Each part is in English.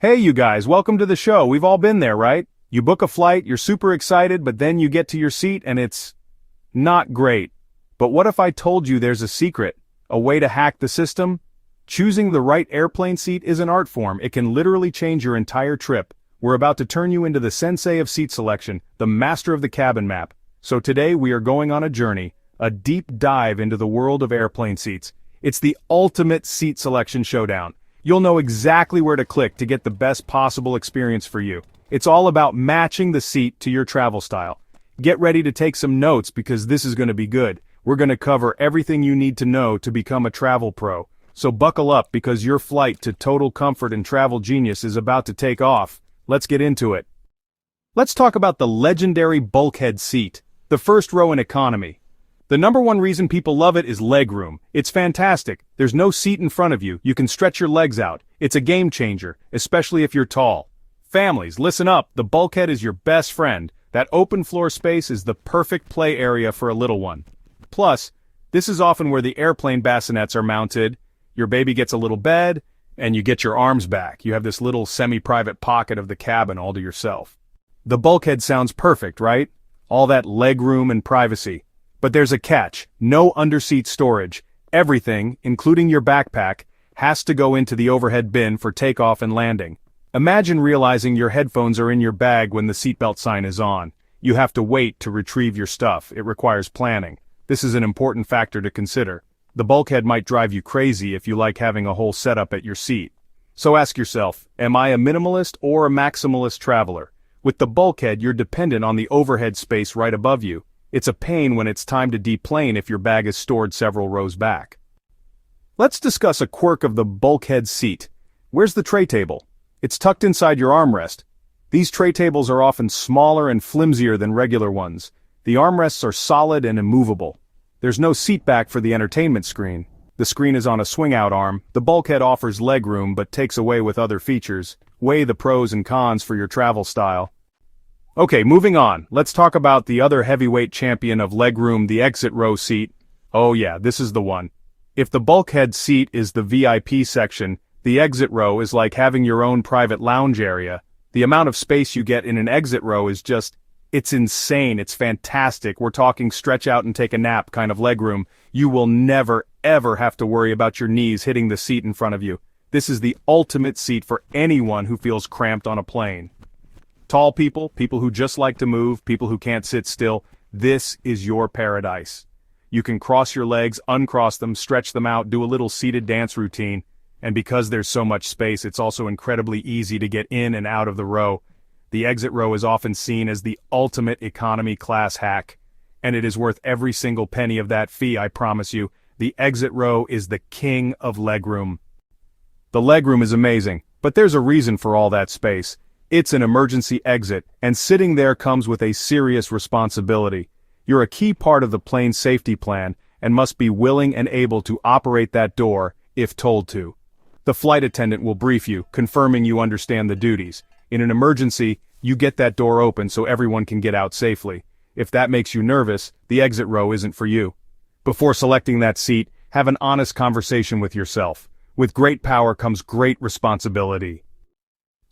Hey you guys, welcome to the show. We've all been there, right? You book a flight, you're super excited, but then you get to your seat and it's not great. But what if I told you there's a secret, a way to hack the system? Choosing the right airplane seat is an art form. It can literally change your entire trip. We're about to turn you into the sensei of seat selection, the master of the cabin map. So today we are going on a journey, a deep dive into the world of airplane seats. It's the ultimate seat selection showdown. You'll know exactly where to click to get the best possible experience for you. It's all about matching the seat to your travel style. Get ready to take some notes because this is going to be good. We're going to cover everything you need to know to become a travel pro. So buckle up because your flight to total comfort and travel genius is about to take off. Let's get into it. Let's talk about the legendary Bulkhead seat, the first row in economy. The number one reason people love it is legroom. It's fantastic. There's no seat in front of you. You can stretch your legs out. It's a game changer, especially if you're tall. Families, listen up. The Bulkhead is your best friend. That open floor space is the perfect play area for a little one. Plus, this is often where the airplane bassinets are mounted. Your baby gets a little bed, and you get your arms back. You have this little semi-private pocket of the cabin all to yourself. The Bulkhead sounds perfect, right? All that legroom and privacy. But there's a catch. No underseat storage. Everything, including your backpack, has to go into the overhead bin for takeoff and landing. Imagine realizing your headphones are in your bag when the seatbelt sign is on. You have to wait to retrieve your stuff. It requires planning. This is an important factor to consider. The Bulkhead might drive you crazy if you like having a whole setup at your seat. So ask yourself, am I a minimalist or a maximalist traveler? With the Bulkhead, you're dependent on the overhead space right above you. It's a pain when it's time to deplane if your bag is stored several rows back. Let's discuss a quirk of the Bulkhead seat. Where's the tray table? It's tucked inside your armrest. These tray tables are often smaller and flimsier than regular ones. The armrests are solid and immovable. There's no seat back for the entertainment screen. The screen is on a swing-out arm. The Bulkhead offers legroom but takes away with other features. Weigh the pros and cons for your travel style. Okay, moving on. Let's talk about the other heavyweight champion of legroom, the exit row seat. Oh yeah, this is the one. If the Bulkhead seat is the VIP section, the exit row is like having your own private lounge area. The amount of space you get in an exit row is it's insane, it's fantastic. We're talking stretch out and take a nap kind of legroom. You will never, ever have to worry about your knees hitting the seat in front of you. This is the ultimate seat for anyone who feels cramped on a plane. Tall people, people who just like to move, people who can't sit still, this is your paradise. You can cross your legs, uncross them, stretch them out, do a little seated dance routine, and because there's so much space, it's also incredibly easy to get in and out of the row. The exit row is often seen as the ultimate economy class hack, and it is worth every single penny of that fee, I promise you. The exit row is the king of legroom. The legroom is amazing, but there's a reason for all that space. It's an emergency exit, and sitting there comes with a serious responsibility. You're a key part of the plane's safety plan, and must be willing and able to operate that door, if told to. The flight attendant will brief you, confirming you understand the duties. In an emergency, you get that door open so everyone can get out safely. If that makes you nervous, the exit row isn't for you. Before selecting that seat, have an honest conversation with yourself. With great power comes great responsibility.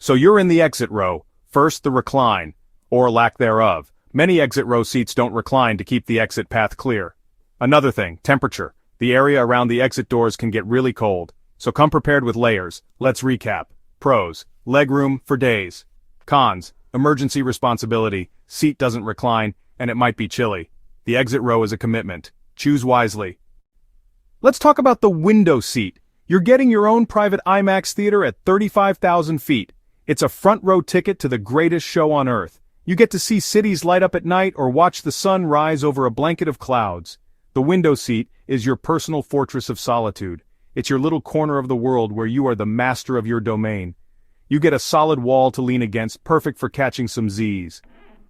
So you're in the exit row. First, the recline, or lack thereof. Many exit row seats don't recline to keep the exit path clear. Another thing, temperature. The area around the exit doors can get really cold, so come prepared with layers. Let's recap. Pros: legroom for days. Cons: emergency responsibility, seat doesn't recline, and it might be chilly. The exit row is a commitment. Choose wisely. Let's talk about the window seat. You're getting your own private IMAX theater at 35,000 feet. It's a front row ticket to the greatest show on earth. You get to see cities light up at night or watch the sun rise over a blanket of clouds. The window seat is your personal fortress of solitude. It's your little corner of the world where you are the master of your domain. You get a solid wall to lean against, perfect for catching some Z's.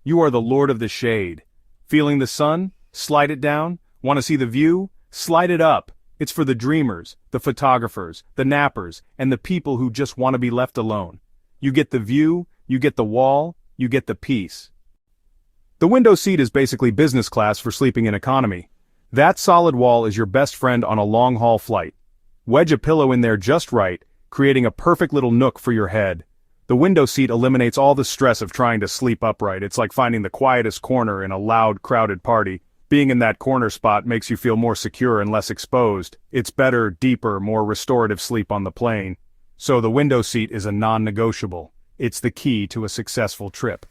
You are the lord of the shade. Feeling the sun? Slide it down. Want to see the view? Slide it up. It's for the dreamers, the photographers, the nappers, and the people who just want to be left alone. You get the view, you get the wall, you get the peace. The window seat is basically business class for sleeping in economy. That solid wall is your best friend on a long-haul flight. Wedge a pillow in there just right, creating a perfect little nook for your head. The window seat eliminates all the stress of trying to sleep upright. It's like finding the quietest corner in a loud, crowded party. Being in that corner spot makes you feel more secure and less exposed. It's better, deeper, more restorative sleep on the plane. So the window seat is a non-negotiable. It's the key to a successful trip.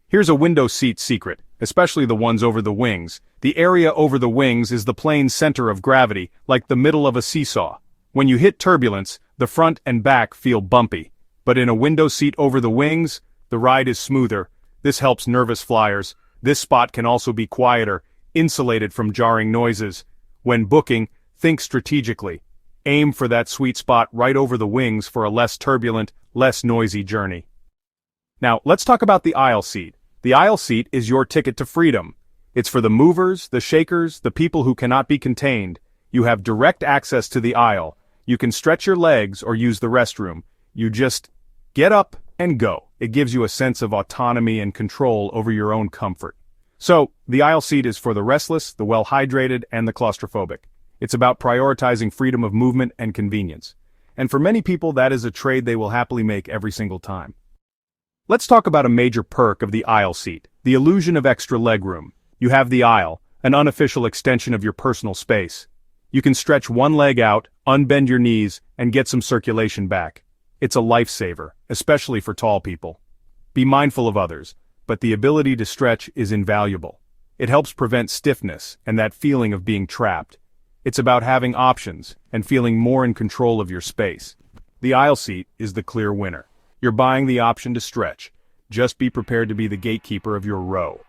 Here's a window seat secret, especially the ones over the wings. The area over the wings is the plane's center of gravity, like the middle of a seesaw. When you hit turbulence, the front and back feel bumpy. But in a window seat over the wings, the ride is smoother. This helps nervous flyers. This spot can also be quieter, insulated from jarring noises. When booking, think strategically. Aim for that sweet spot right over the wings for a less turbulent, less noisy journey. Now, let's talk about the aisle seat. The aisle seat is your ticket to freedom. It's for the movers, the shakers, the people who cannot be contained. You have direct access to the aisle. You can stretch your legs or use the restroom. You just get up and go. It gives you a sense of autonomy and control over your own comfort. So, the aisle seat is for the restless, the well-hydrated, and the claustrophobic. It's about prioritizing freedom of movement and convenience. And for many people, that is a trade they will happily make every single time. Let's talk about a major perk of the aisle seat, the illusion of extra legroom. You have the aisle, an unofficial extension of your personal space. You can stretch one leg out, unbend your knees, and get some circulation back. It's a lifesaver, especially for tall people. Be mindful of others, but the ability to stretch is invaluable. It helps prevent stiffness and that feeling of being trapped. It's about having options and feeling more in control of your space. The aisle seat is the clear winner. You're buying the option to stretch. Just be prepared to be the gatekeeper of your row.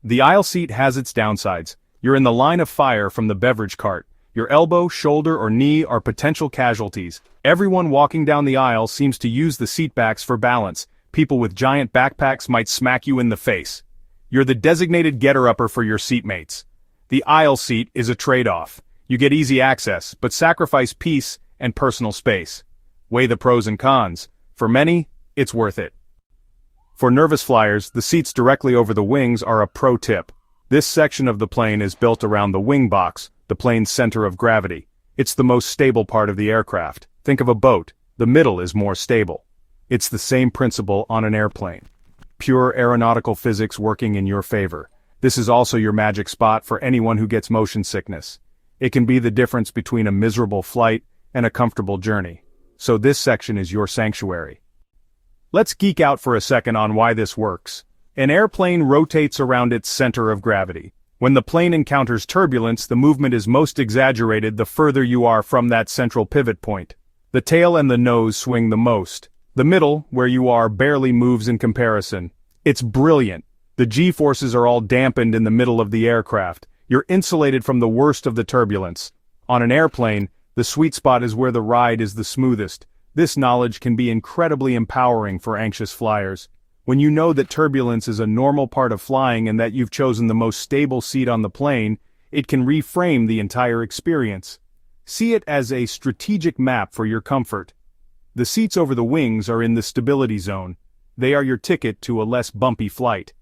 The aisle seat has its downsides. You're in the line of fire from the beverage cart. Your elbow, shoulder, or knee are potential casualties. Everyone walking down the aisle seems to use the seat backs for balance. People with giant backpacks might smack you in the face. You're the designated getter-upper for your seatmates. The aisle seat is a trade-off. You get easy access, but sacrifice peace and personal space. Weigh the pros and cons. For many, it's worth it. For nervous flyers, the seats directly over the wings are a pro tip. This section of the plane is built around the wing box, the plane's center of gravity. It's the most stable part of the aircraft. Think of a boat. The middle is more stable. It's the same principle on an airplane. Pure aeronautical physics working in your favor. This is also your magic spot for anyone who gets motion sickness. It can be the difference between a miserable flight and a comfortable journey. So this section is your sanctuary. Let's geek out for a second on why this works. An airplane rotates around its center of gravity. When the plane encounters turbulence, the movement is most exaggerated the further you are from that central pivot point. The tail and the nose swing the most. The middle, where you are, barely moves in comparison. It's brilliant. The G-forces are all dampened in the middle of the aircraft. You're insulated from the worst of the turbulence. On an airplane, the sweet spot is where the ride is the smoothest. This knowledge can be incredibly empowering for anxious flyers. When you know that turbulence is a normal part of flying and that you've chosen the most stable seat on the plane, it can reframe the entire experience. See it as a strategic map for your comfort. The seats over the wings are in the stability zone. They are your ticket to a less bumpy flight.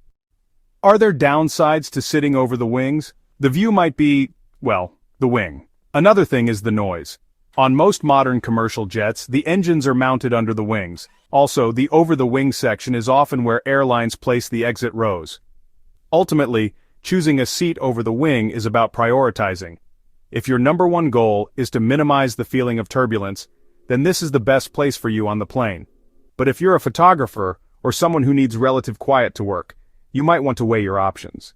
Are there downsides to sitting over the wings? The view might be, well, the wing. Another thing is the noise. On most modern commercial jets, the engines are mounted under the wings. Also, the over-the-wing section is often where airlines place the exit rows. Ultimately, choosing a seat over the wing is about prioritizing. If your number one goal is to minimize the feeling of turbulence, then this is the best place for you on the plane. But if you're a photographer or someone who needs relative quiet to work, you might want to weigh your options.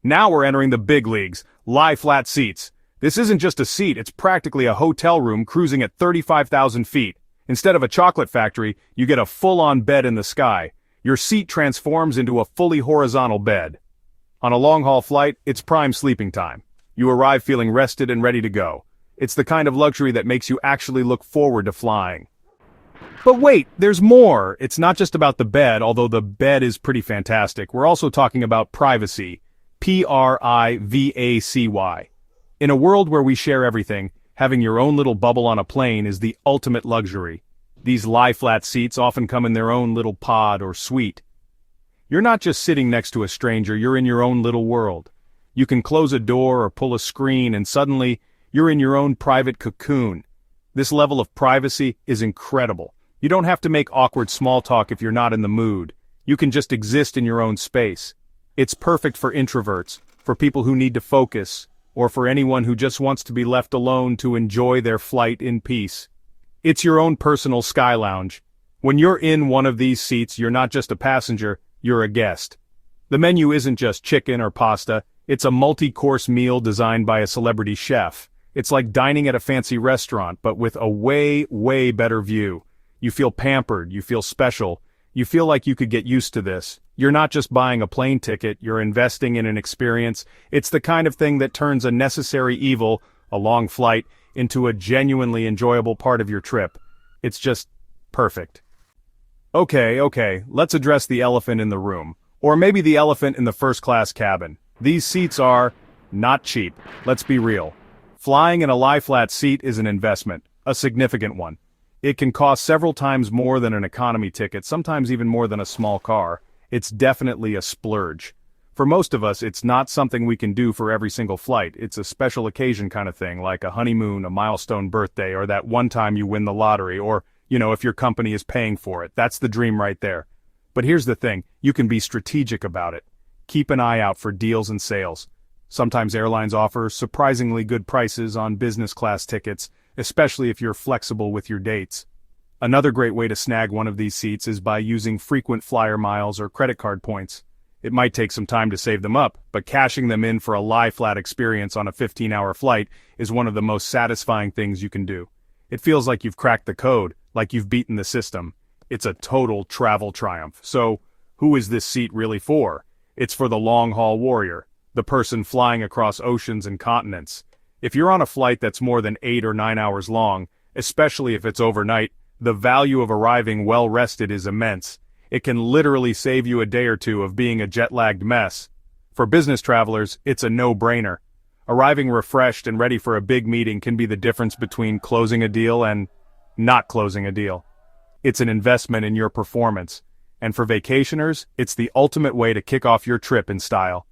Now we're entering the big leagues, lie-flat seats. This isn't just a seat, it's practically a hotel room cruising at 35,000 feet. Instead of a chocolate factory, you get a full-on bed in the sky. Your seat transforms into a fully horizontal bed. On a long-haul flight, it's prime sleeping time. You arrive feeling rested and ready to go. It's the kind of luxury that makes you actually look forward to flying. But wait, there's more. It's not just about the bed, although the bed is pretty fantastic. We're also talking about privacy. Privacy. In a world where we share everything, having your own little bubble on a plane is the ultimate luxury. These lie-flat seats often come in their own little pod or suite. You're not just sitting next to a stranger, you're in your own little world. You can close a door or pull a screen and suddenly, you're in your own private cocoon. This level of privacy is incredible. You don't have to make awkward small talk if you're not in the mood. You can just exist in your own space. It's perfect for introverts, for people who need to focus, or for anyone who just wants to be left alone to enjoy their flight in peace. It's your own personal sky lounge. When you're in one of these seats, you're not just a passenger, you're a guest. The menu isn't just chicken or pasta, it's a multi-course meal designed by a celebrity chef. It's like dining at a fancy restaurant, but with a way, way better view. You feel pampered, you feel special, you feel like you could get used to this. You're not just buying a plane ticket, you're investing in an experience. It's the kind of thing that turns a necessary evil, a long flight, into a genuinely enjoyable part of your trip. It's just perfect. Okay, let's address the elephant in the room. Or maybe the elephant in the first-class cabin. These seats are not cheap, let's be real. Flying in a lie-flat seat is an investment, a significant one. It can cost several times more than an economy ticket, sometimes even more than a small car. It's definitely a splurge. For most of us, it's not something we can do for every single flight. It's a special occasion kind of thing, like a honeymoon, a milestone birthday, or that one time you win the lottery, or, if your company is paying for it. That's the dream right there. But here's the thing, you can be strategic about it. Keep an eye out for deals and sales. Sometimes airlines offer surprisingly good prices on business class tickets, especially if you're flexible with your dates. Another great way to snag one of these seats is by using frequent flyer miles or credit card points. It might take some time to save them up, but cashing them in for a lie-flat experience on a 15-hour flight is one of the most satisfying things you can do. It feels like you've cracked the code, like you've beaten the system. It's a total travel triumph. So, who is this seat really for? It's for the long-haul warrior, the person flying across oceans and continents. If you're on a flight that's more than 8 or 9 hours long, especially if it's overnight, the value of arriving well-rested is immense. It can literally save you a day or two of being a jet-lagged mess. For business travelers, it's a no-brainer. Arriving refreshed and ready for a big meeting can be the difference between closing a deal and not closing a deal. It's an investment in your performance. And for vacationers, it's the ultimate way to kick off your trip in style.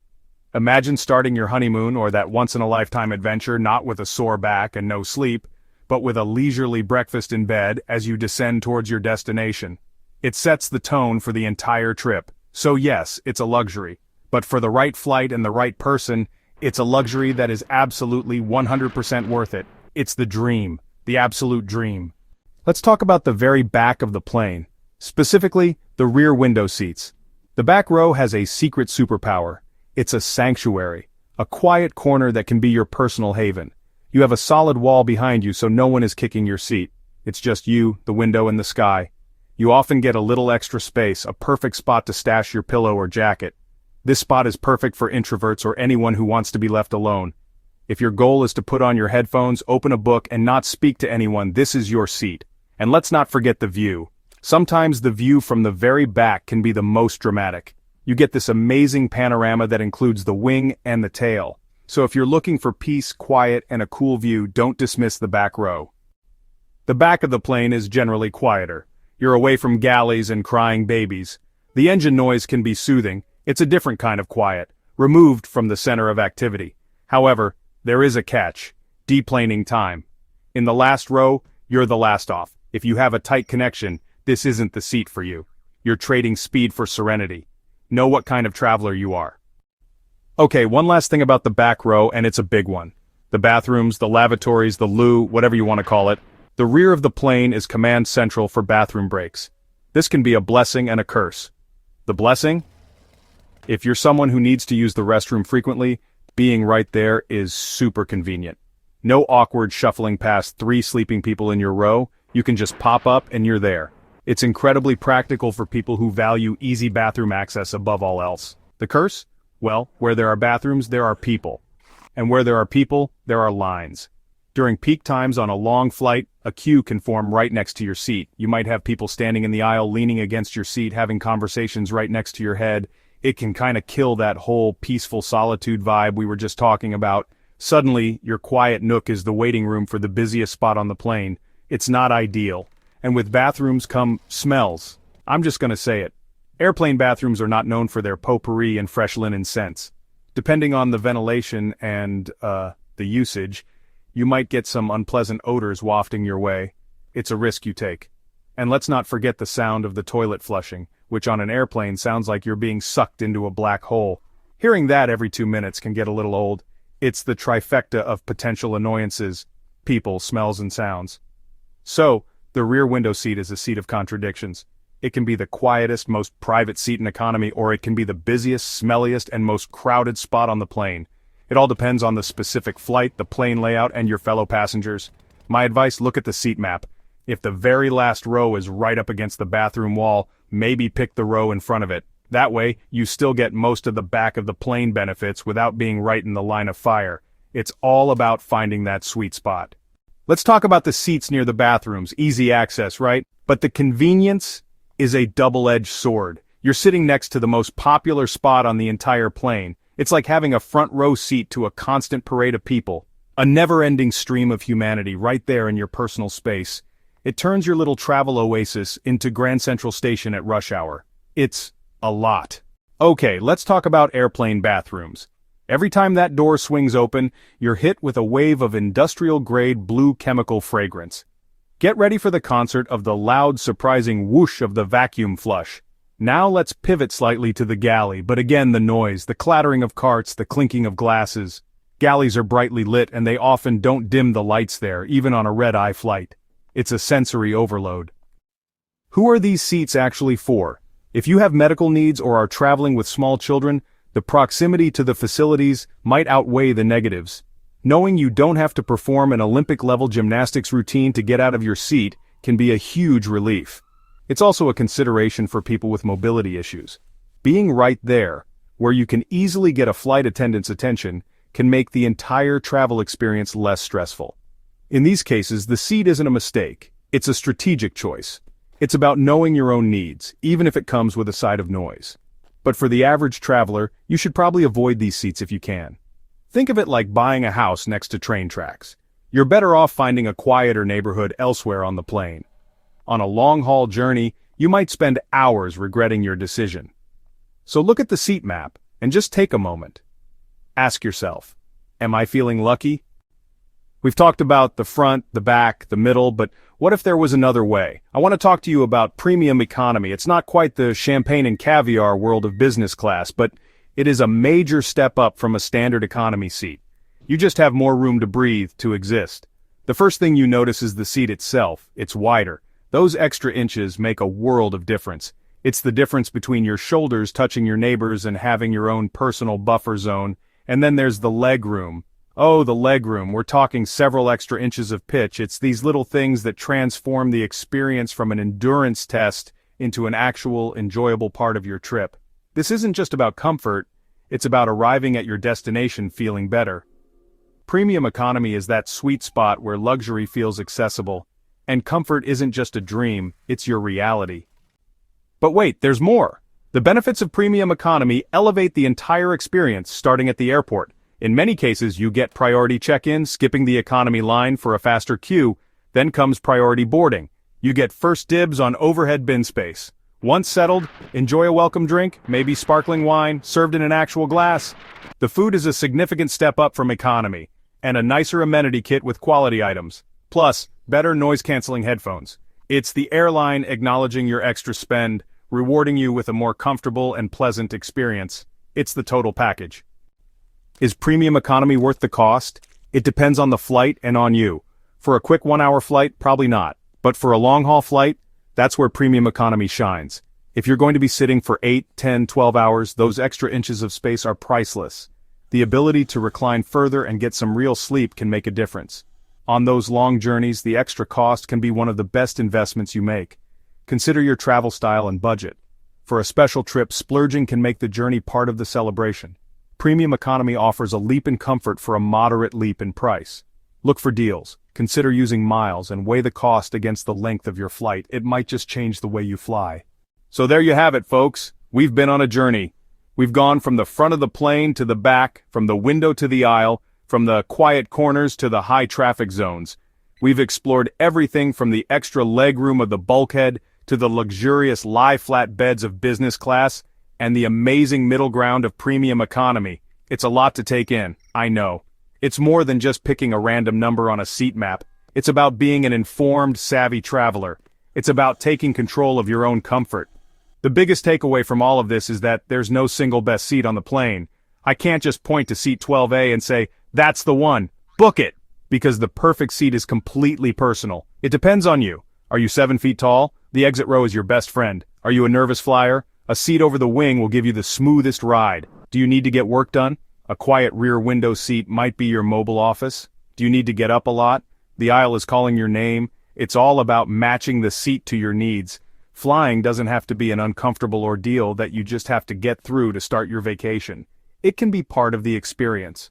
Imagine starting your honeymoon or that once-in-a-lifetime adventure not with a sore back and no sleep, but with a leisurely breakfast in bed as you descend towards your destination. It sets the tone for the entire trip. So yes, it's a luxury. But for the right flight and the right person, it's a luxury that is absolutely 100% worth it. It's the dream, the absolute dream. Let's talk about the very back of the plane, specifically the rear window seats. The back row has a secret superpower. It's a sanctuary, a quiet corner that can be your personal haven. You have a solid wall behind you so no one is kicking your seat. It's just you, the window, and the sky. You often get a little extra space, a perfect spot to stash your pillow or jacket. This spot is perfect for introverts or anyone who wants to be left alone. If your goal is to put on your headphones, open a book, and not speak to anyone, this is your seat. And let's not forget the view. Sometimes the view from the very back can be the most dramatic. You get this amazing panorama that includes the wing and the tail. So if you're looking for peace, quiet, and a cool view, don't dismiss the back row. The back of the plane is generally quieter. You're away from galleys and crying babies. The engine noise can be soothing. It's a different kind of quiet, removed from the center of activity. However, there is a catch: deplaning time. In the last row, you're the last off. If you have a tight connection, this isn't the seat for you. You're trading speed for serenity. Know what kind of traveler you are. Okay, one last thing about the back row, and it's a big one. The bathrooms, the lavatories, the loo, whatever you want to call it. The rear of the plane is command central for bathroom breaks. This can be a blessing and a curse. The blessing? If you're someone who needs to use the restroom frequently, being right there is super convenient. No awkward shuffling past 3 sleeping people in your row. You can just pop up and you're there. It's incredibly practical for people who value easy bathroom access above all else. The curse? Well, where there are bathrooms, there are people. And where there are people, there are lines. During peak times on a long flight, a queue can form right next to your seat. You might have people standing in the aisle leaning against your seat having conversations right next to your head. It can kind of kill that whole peaceful solitude vibe we were just talking about. Suddenly, your quiet nook is the waiting room for the busiest spot on the plane. It's not ideal. And with bathrooms come smells. I'm just gonna say it. Airplane bathrooms are not known for their potpourri and fresh linen scents. Depending on the ventilation and, the usage, you might get some unpleasant odors wafting your way. It's a risk you take. And let's not forget the sound of the toilet flushing, which on an airplane sounds like you're being sucked into a black hole. Hearing that every 2 minutes can get a little old. It's the trifecta of potential annoyances: people, smells, and sounds. So, the rear window seat is a seat of contradictions. It can be the quietest, most private seat in economy, or it can be the busiest, smelliest, and most crowded spot on the plane. It all depends on the specific flight, the plane layout, and your fellow passengers. My advice: look at the seat map. If the very last row is right up against the bathroom wall, maybe pick the row in front of it. That way, you still get most of the back of the plane benefits without being right in the line of fire. It's all about finding that sweet spot. Let's talk about the seats near the bathrooms. Easy access, right? But the convenience is a double-edged sword. You're sitting next to the most popular spot on the entire plane. It's like having a front row seat to a constant parade of people. A never-ending stream of humanity right there in your personal space. It turns your little travel oasis into Grand Central Station at rush hour. It's a lot. Okay, let's talk about airplane bathrooms. Every time that door swings open, you're hit with a wave of industrial-grade blue chemical fragrance. Get ready for the concert of the loud, surprising whoosh of the vacuum flush. Now let's pivot slightly to the galley, but again the noise, the clattering of carts, the clinking of glasses. Galleys are brightly lit and they often don't dim the lights there, even on a red-eye flight. It's a sensory overload. Who are these seats actually for? If you have medical needs or are traveling with small children, the proximity to the facilities might outweigh the negatives. Knowing you don't have to perform an Olympic-level gymnastics routine to get out of your seat can be a huge relief. It's also a consideration for people with mobility issues. Being right there, where you can easily get a flight attendant's attention, can make the entire travel experience less stressful. In these cases, the seat isn't a mistake. It's a strategic choice. It's about knowing your own needs, even if it comes with a side of noise. But for the average traveler, you should probably avoid these seats if you can. Think of it like buying a house next to train tracks. You're better off finding a quieter neighborhood elsewhere on the plane. On a long-haul journey, you might spend hours regretting your decision. So look at the seat map, and just take a moment. Ask yourself, am I feeling lucky? We've talked about the front, the back, the middle, but what if there was another way? I want to talk to you about premium economy. It's not quite the champagne and caviar world of business class, but it is a major step up from a standard economy seat. You just have more room to breathe, to exist. The first thing you notice is the seat itself. It's wider. Those extra inches make a world of difference. It's the difference between your shoulders touching your neighbors and having your own personal buffer zone. And then there's the legroom. Oh, the legroom. We're talking several extra inches of pitch. It's these little things that transform the experience from an endurance test into an actual, enjoyable part of your trip. This isn't just about comfort, it's about arriving at your destination feeling better. Premium economy is that sweet spot where luxury feels accessible, and comfort isn't just a dream, it's your reality. But wait, there's more. The benefits of premium economy elevate the entire experience starting at the airport. In many cases, you get priority check-in, skipping the economy line for a faster queue. Then comes priority boarding. You get first dibs on overhead bin space. Once settled, enjoy a welcome drink, maybe sparkling wine, served in an actual glass. The food is a significant step up from economy, and a nicer amenity kit with quality items. Plus, better noise-canceling headphones. It's the airline acknowledging your extra spend, rewarding you with a more comfortable and pleasant experience. It's the total package. Is premium economy worth the cost? It depends on the flight and on you. For a quick 1-hour flight, probably not. But for a long-haul flight, that's where premium economy shines. If you're going to be sitting for 8, 10, 12 hours, those extra inches of space are priceless. The ability to recline further and get some real sleep can make a difference. On those long journeys, the extra cost can be one of the best investments you make. Consider your travel style and budget. For a special trip, splurging can make the journey part of the celebration. Premium economy offers a leap in comfort for a moderate leap in price. Look for deals, consider using miles, and weigh the cost against the length of your flight. It might just change the way you fly. So there you have it, folks. We've been on a journey. We've gone from the front of the plane to the back, from the window to the aisle, from the quiet corners to the high traffic zones. We've explored everything from the extra legroom of the bulkhead to the luxurious lie-flat beds of business class, and the amazing middle ground of premium economy. It's a lot to take in, I know. It's more than just picking a random number on a seat map. It's about being an informed, savvy traveler. It's about taking control of your own comfort. The biggest takeaway from all of this is that there's no single best seat on the plane. I can't just point to seat 12A and say, that's the one, book it, because the perfect seat is completely personal. It depends on you. Are you 7 feet tall? The exit row is your best friend. Are you a nervous flyer? A seat over the wing will give you the smoothest ride. Do you need to get work done? A quiet rear window seat might be your mobile office. Do you need to get up a lot? The aisle is calling your name. It's all about matching the seat to your needs. Flying doesn't have to be an uncomfortable ordeal that you just have to get through to start your vacation. It can be part of the experience.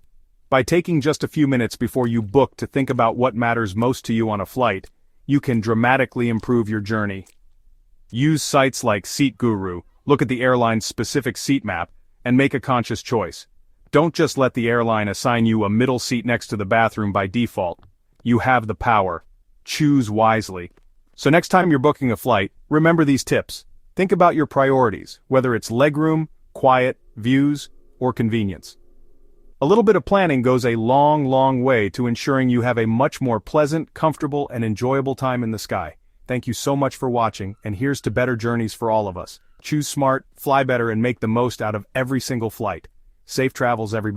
By taking just a few minutes before you book to think about what matters most to you on a flight, you can dramatically improve your journey. Use sites like SeatGuru, look at the airline's specific seat map, and make a conscious choice. Don't just let the airline assign you a middle seat next to the bathroom by default. You have the power. Choose wisely. So next time you're booking a flight, remember these tips. Think about your priorities, whether it's legroom, quiet, views, or convenience. A little bit of planning goes a long, long way to ensuring you have a much more pleasant, comfortable, and enjoyable time in the sky. Thank you so much for watching, and here's to better journeys for all of us. Choose smart, fly better, and make the most out of every single flight. Safe travels, everybody.